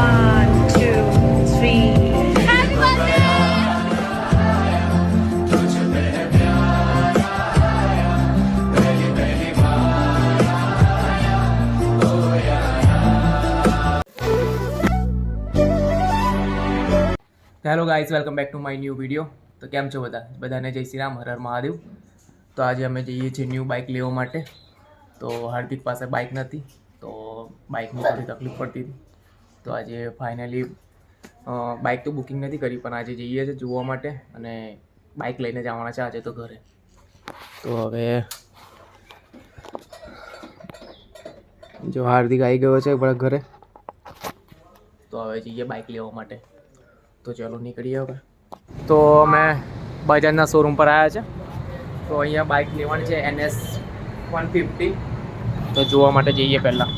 One, two, three. Happy birthday! Hello guys, welcome back to my new video. તો કેમ છો બધાને જય શ્રી રામ, હર હર મહાદેવ. તો આજે અમે જઈએ છીએ ન્યૂ બાઇક લેવા માટે. તો હાર્દિક પાસે બાઇક નથી, તો બાઇકની થોડી તકલીફ પડતી હતી. તો આજે ફાઇનલી બાઇક તો બુકિંગ નથી કરી, પણ આજે જઈએ છીએ જોવા માટે, અને બાઇક લઈને જવાના છે આજે તો ઘરે. તો હવે જો હાર્દિક આવી ગયો છે આપણા ઘરે. તો હવે જઈએ બાઇક લેવા માટે. તો ચાલો નીકળીએ હવે. તો અમે બજાજના શોરૂમ પર આવ્યા છે. તો અહીંયા બાઇક લેવાની છે NS 150. તો જોવા માટે જઈએ પહેલાં.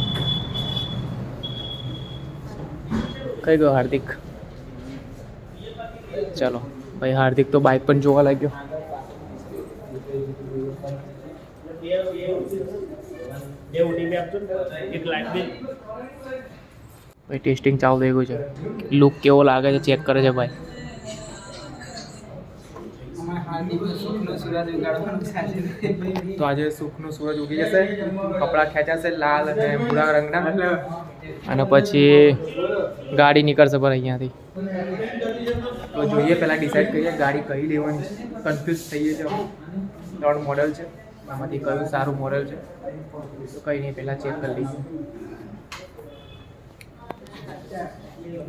કઈ ગયો હાર્દિક? ચાલો ભાઈ, હાર્દિક તો બાઇક પણ જોવા લાગ્યો. ભાઈ ટેસ્ટિંગ ચાલુ થઈ ગયું છે. લુક કેવો લાગે છે ચેક કરે છે ભાઈ. તો આજે સુખનો સૂરજ ઉગી જશે, કપડાં ખેંચાશે લાલ અને ભૂરા રંગના, અને પછી ગાડી નીકળશે પર અહીંયાથી. તો જોઈએ પહેલાં ડિસાઈડ કરીએ ગાડી કઈ લેવાની છે. કન્ફ્યુઝ થઈએ છે. 3 મોડલ છે, આમાંથી કયું સારું મોડલ છે. તો કંઈ નહીં, પહેલાં ચેક કરી લઈએ.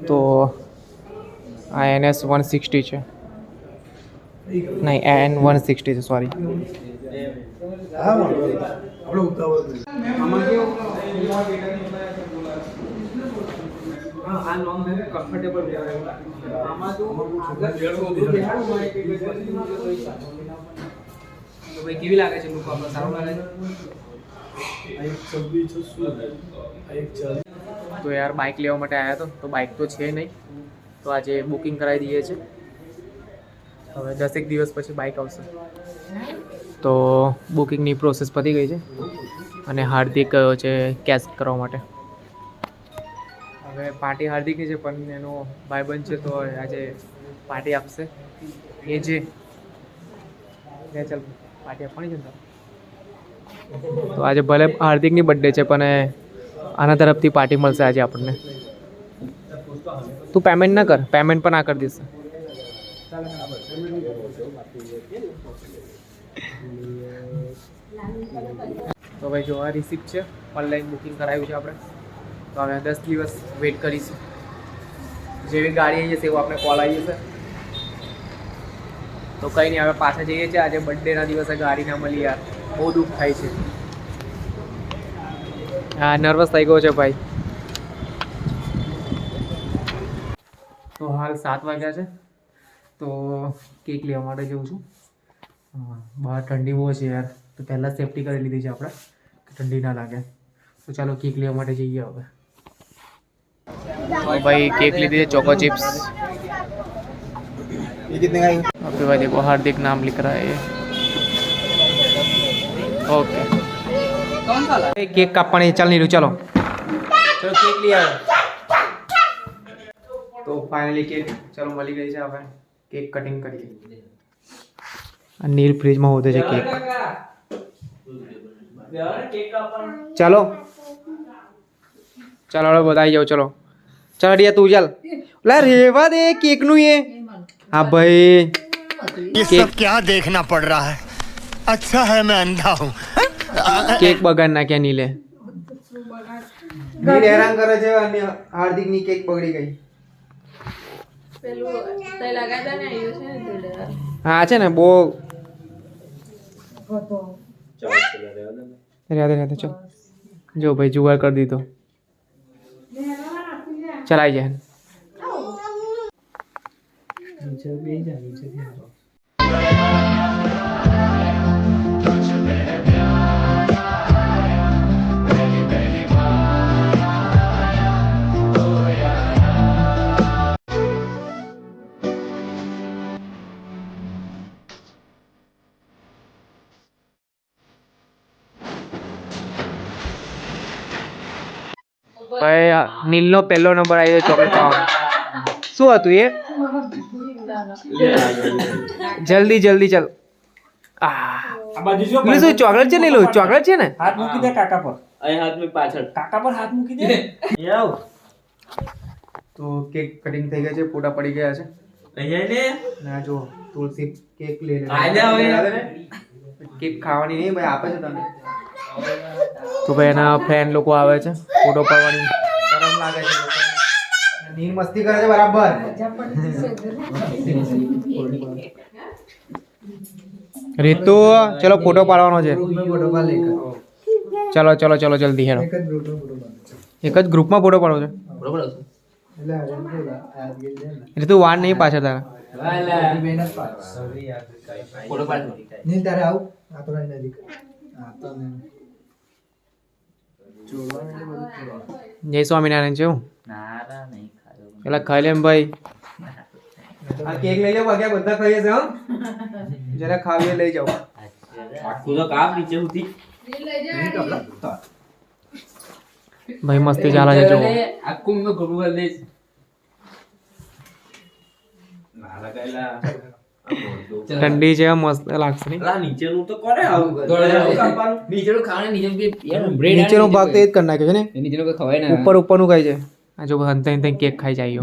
તો આ NS 160 છે, નહીં N 160 છે, સોરી. કેવી લાગે છે લુક? આપણને સારું લાગે છે? તો યાર બાઇક લેવા માટે આવ્યા તો બાઇક તો છે નહીં, તો આજે બુકિંગ કરાવી દઈએ છીએ. હવે 10 દિવસ પછી બાઇક આવશે. તો બુકિંગની પ્રોસેસ પતી ગઈ છે, અને હાર્દિક ગયો છે કેશ કરવા માટે. હવે પાર્ટી હાર્દિકની છે, પણ એનો ભાઈબંધ છે, તો આજે પાર્ટી આપશે એ જે ચાલ પાર્ટી આપવાની છે ને. તો આજે ભલે હાર્દિકની બર્થડે છે, પણ આના તરફથી પાર્ટી મળશે આજે આપણને. તું પેમેન્ટ ના કર, પેમેન્ટ પણ આ કરી દેશે. તો ભાઈ જો આ રિસિપ્ટ છે, ઓનલાઈન બુકિંગ કરાવ્યું છે આપણે. તો હવે 10 દિવસ વેઇટ કરીશું. જેવી ગાડી આવી જશે એવું આપણે કોલ આવી જશે. તો કંઈ નહીં, હવે પાછા જઈએ છીએ. આજે બર્થડેના દિવસે ગાડી ના મળી યાર, બહુ દુઃખ થાય છે. હા, નર્વસ થઈ ગયો છે ભાઈ. તો હાલ 7 વાગ્યા છે. તો કેક લેવા માટે જઉં છું. બહાર ઠંડી બહુ છે યાર, તો પહેલાં સેફટી કરી લીધી છે આપણે કે ઠંડી ના લાગે. તો ચાલો કેક લેવા માટે જઈએ હવે. तो भाई केक लीजिए, चोको चिप्स. ये कितने का है? ओके भाई देखो, हार्दिक नाम लिख रहा है ये. ओके, कौन सा ला? केक कापने चल नहीं रही, चलो चलो केक लिया. तो फाइनली केक चलो मળી ગઈ છે. હવે કેક કટિંગ કરીએ. આ નીલ ફ્રીજમાં હોતે છે કેક. ચાલો ચાલો હવે બધાઈ જાઓ. ચલો ચાલ રિયા, તું ચાલ. લા રેવા દે કેક નું. એ હા ભાઈ, ये सब क्या देखना पड़ रहा है? अच्छा है मैं अंधा हूँ. કેક બગાડ નાખ્યા નીલે. નીલ હેરાન કરે છે અને હાર્દિક ની કેક બગડી ગઈ. હા છે ને બહુ. રહ્યા ચો જો ભાઈ જુગાર કરી દીધો. ચલાઈ જાય. કઈ નીલનો પહેલો નંબર આવ્યો ચોકલેટ ખાવાનો. શું હતું એ? જલ્દી જલ્દી ચાલ. પેલું શું ચોકલેટ છે નીલું? ચોકલેટ છે ને? હાથ મૂકી દે કાકા પર. અહીં હાથ મેં પાછળ કાકા પર હાથ મૂકી દે. તો કેક કટિંગ થઈ ગયા છે, ફોટા પડી ગયા છે. અહીંયા ને ના જો તુલસી કેક લઈ લે. કેક ખાવાની નહીં ભાઈ, આપે છે તને. તો ભાઈ એના ફ્રેન્ડ લોકો આવે છે, ફોટો પાડવાની શરમ લાગે છે લોકોને. નીર મસ્તી કરે છે બરાબર. રીતુ ચલો ફોટો પાડવાનો છે. ચલો ચલો ચલો જલ્દી હેરો. એક જ ગ્રુપમાં ફોટો પાડવો છે. રીતુ વાર નહીં પાછળ તારા. જય સ્વામિનારાયણ છે હું. પેલા ખાઈ લે ભાઈ. આ કેક લઈ જાઓ, બાકી બધા ખાઈએ છે. જરા ખાવીએ લઈ જાઓ. આખું તો કાપ નીચે સુધી ભાઈ મસ્તી ચાલે છે જો. આખું નો ગબુ કરી દઈશ ના લગાયેલા ઠંડી છે મસ્ત લાગશે નહીં. આ નીચેનું તો કરે આવું નીચેનું ખાવાનું નીચેનો ભાગ તો એ જ કરી નાખ્યો છે ને. નીચેનું કોઈ ખવાય ના ઉપર ઉપરનું ખાય છે. આ જો હંતાઈ કેક ખાઈ જાય.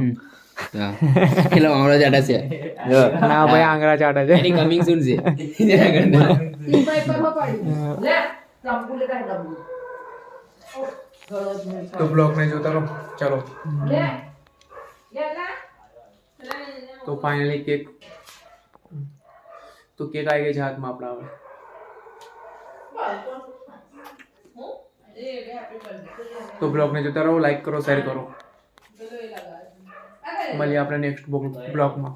પેલો આંગળા ચાટા છે ના ભાઈ આંગળા ચાટે છે. એની કમિંગ સૂન છે તો બ્લોગ ને જોતા રહો. ચલો તો ફાઇનલી કેક આવી ગઈ છે હાથમાં આપણા હવે. તો બ્લોગ ને જોતા રહો, લાઈક કરો, શેર કરો. મળીએ આપણે નેક્સ્ટ બ્લોગમાં.